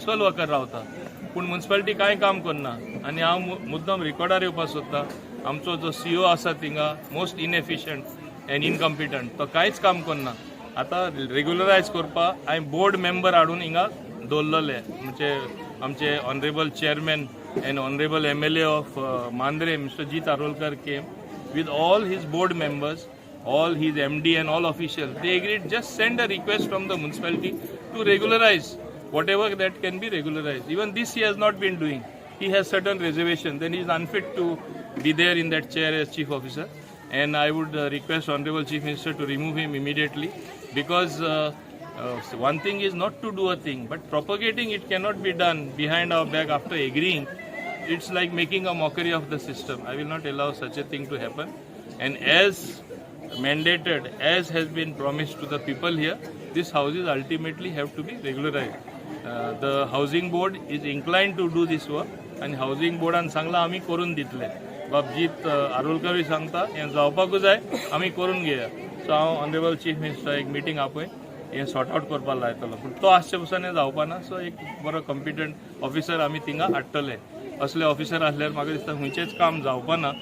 Municipal worker रावता पूण municipality कांय काम करना आनी हांव मुद्दम रिकॉर्डार येवपाक सोदतां आमचो जो सीओ आसा थिंगा मोस्ट इनएफिशियंट एंड इनकम्पिटंट तो कांयच काम करना आतां रेग्युलरायज करपाक हांवें बोर्ड मेंबर हाडून हिंगा दवरलेले म्हणजे आमचे honourable chairman and honourable MLA of Mandrem mister Jit Arolkar came with all his board members, all his MD and all officials. They agreed just send a request from the municipality to regularize whatever that can be regularized. Even this he has not been doing. He has certain reservations. Then he is unfit to be there in that chair as chief officer. And I would request Honorable Chief Minister to remove him immediately because one thing is not to do a thing, but propagating it cannot be done behind our back after agreeing. It's like making a mockery of the system. I will not allow such a thing to happen. And as mandated, as has been promised to the people here, these houses ultimately have to be regularized. The housing board is inclined to do this work, and housing board an sangla आम्ही करून दितले. बाबजीत आरोलकर सांगता हे जावपाकूच जाय आम्ही करून घेया. सो हांव honourable chief minister एक meeting आपय हे sort out करपाक लायतलो पूण तो आसचे पसून हें जावपाना. सो एक बरो कॉम्पिटंट ऑफिसर आमी थिंगा हाडटले. असले ऑफिसर आसल्यार म्हाका दिसता खंयचेच काम जावपाना.